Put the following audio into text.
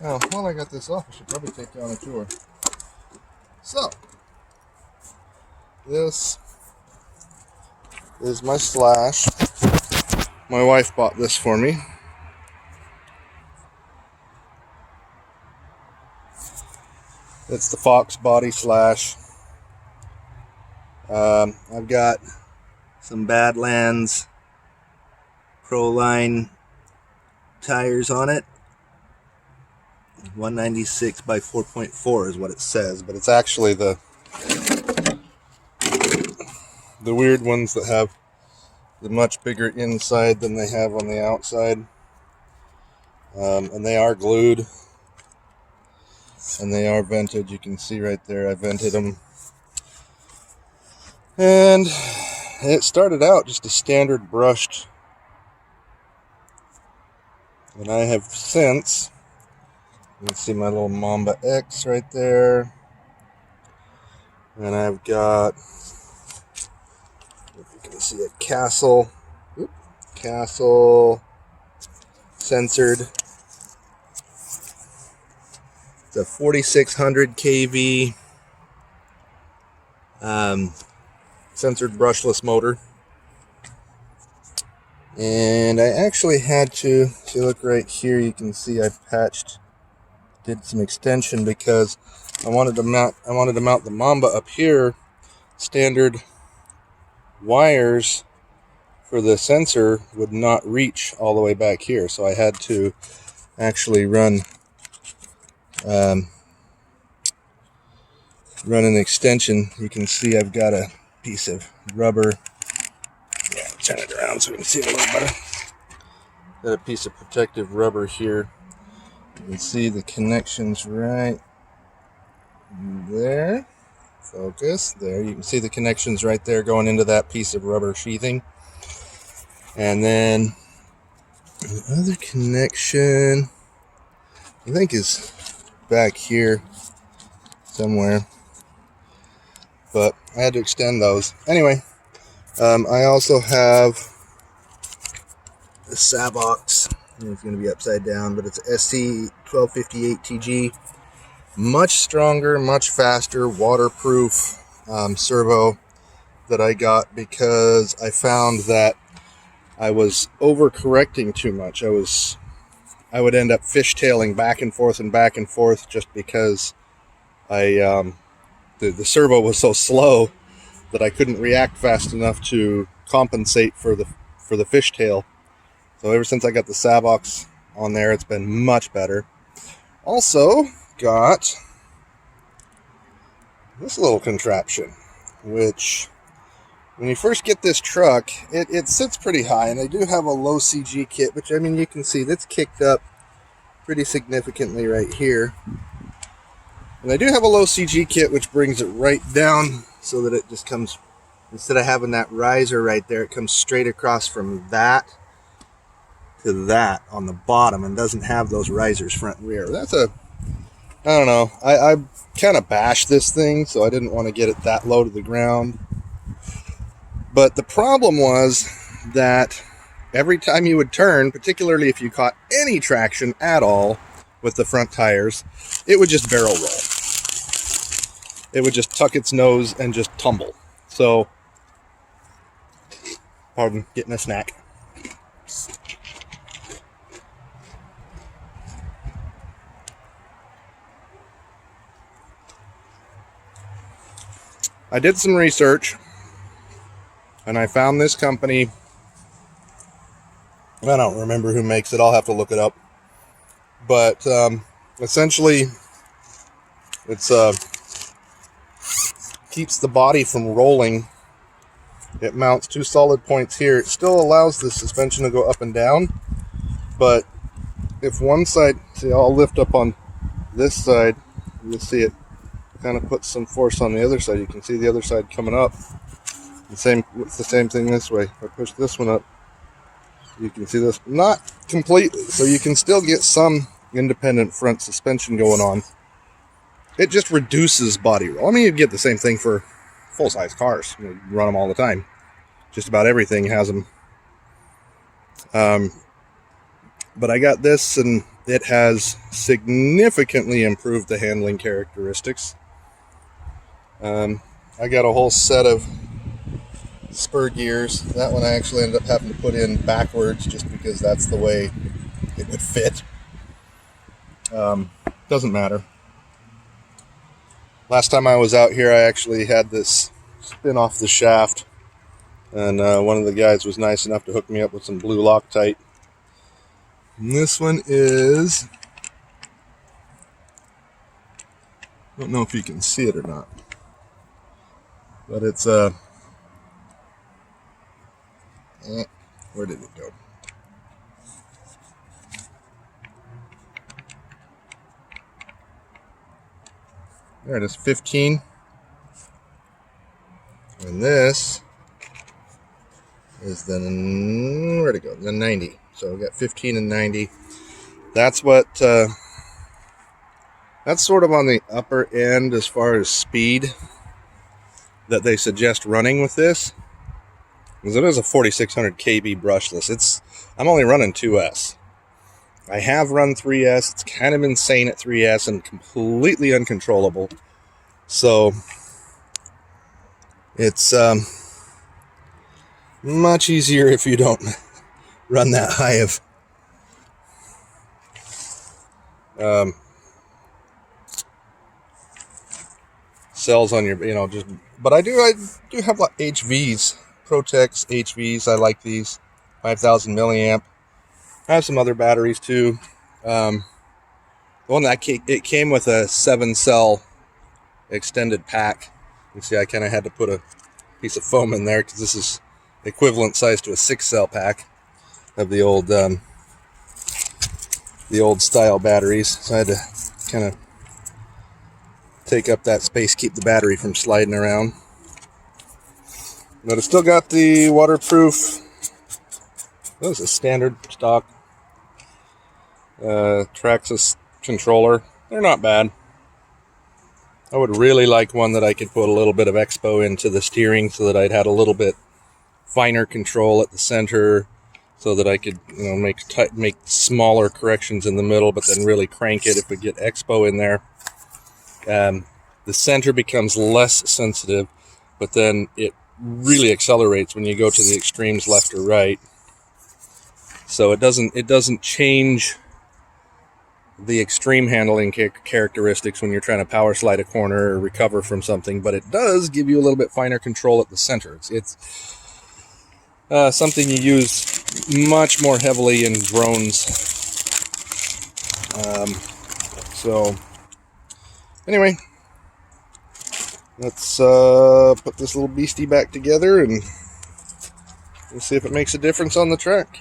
Now, while I got this off, I should probably take you on a tour. So, this is my slash. My wife bought this for me. It's the Fox Body Slash. I've got some Badlands Proline tires on it. 196 by 4.4 is what it says, but it's actually the weird ones that have the much bigger inside than they have on the outside. And they are glued and they are vented. You can see right there I vented them, and it started out just a standard brushed, and I have since, you can see my little Mamba X right there, and I've got, if you can see a Castle censored. It's a 4600 kV censored brushless motor. And I actually had to, if you look right here, you can see I did some extension because I wanted to mount the Mamba up here. Standard wires for the sensor would not reach all the way back here, so I had to actually run an extension. You can see I've got a piece of rubber. Yeah, turn it around so we can see it a little better. Got a piece of protective rubber here. You can see the connections right there. Focus. There, you can see the connections right there going into that piece of rubber sheathing. And then the other connection, I think, is back here somewhere. But I had to extend those. Anyway, I also have the Savox. It's going to be upside down, but it's SC 1258TG. Much stronger, much faster, waterproof servo that I got because I found that I was overcorrecting too much. I would end up fishtailing back and forth just because the servo was so slow that I couldn't react fast enough to compensate for the fishtail. So ever since I got the Savox on there, it's been much better. Also got this little contraption, which when you first get this truck, it sits pretty high, and I do have a low CG kit, which, I mean, you can see that's kicked up pretty significantly right here. And I do have a low CG kit, which brings it right down so that it just comes, instead of having that riser right there, it comes straight across from that to that on the bottom and doesn't have those risers front and rear. That's I don't know. I kind of bashed this thing, so I didn't want to get it that low to the ground. But the problem was that every time you would turn, particularly if you caught any traction at all with the front tires, it would just barrel roll. It would just tuck its nose and just tumble. So, pardon, getting a snack. I did some research, and I found this company. I don't remember who makes it. I'll have to look it up. But essentially, it's keeps the body from rolling. It mounts two solid points here. It still allows the suspension to go up and down, but if one side, see, I'll lift up on this side, you'll see it kind of puts some force on the other side. You can see the other side coming up. It's the same thing this way. If I push this one up, you can see this, not completely, so you can still get some independent front suspension going on. It just reduces body roll. I mean, you get the same thing for full-size cars. You run them all the time. Just about everything has them. But I got this, and it has significantly improved the handling characteristics. I got a whole set of spur gears. That one I actually ended up having to put in backwards just because that's the way it would fit. Doesn't matter. Last time I was out here, I actually had this spin off the shaft, and one of the guys was nice enough to hook me up with some blue Loctite. And this one is, I don't know if you can see it or not, but it's where did it go? There it is, 15. And this is the, where'd it go? The 90. So we got 15 and 90. That's what, that's sort of on the upper end as far as speed that they suggest running with this. Because it is a 4600 kb brushless. I'm only running 2S. I have run 3S. It's kind of insane at 3S and completely uncontrollable. So it's much easier if you don't run that high of cells on your, just. But I do have like HVs, Protex HVs. I like these, 5,000 milliamp. I have some other batteries too. The one that it came with a 7-cell extended pack. You see, I kind of had to put a piece of foam in there because this is equivalent size to a 6-cell pack of the old style batteries. So I had to kind of take up that space, keep the battery from sliding around. But it's still got the waterproof. That was a standard stock Traxxas controller. They're not bad. I would really like one that I could put a little bit of expo into the steering so that I'd had a little bit finer control at the center, so that I could make smaller corrections in the middle, but then really crank it if we get expo in there. The center becomes less sensitive, but then it really accelerates when you go to the extremes left or right. So it doesn't change the extreme handling characteristics when you're trying to power slide a corner or recover from something, but it does give you a little bit finer control at the center. It's something you use much more heavily in drones. So anyway, let's put this little beastie back together and we'll see if it makes a difference on the track.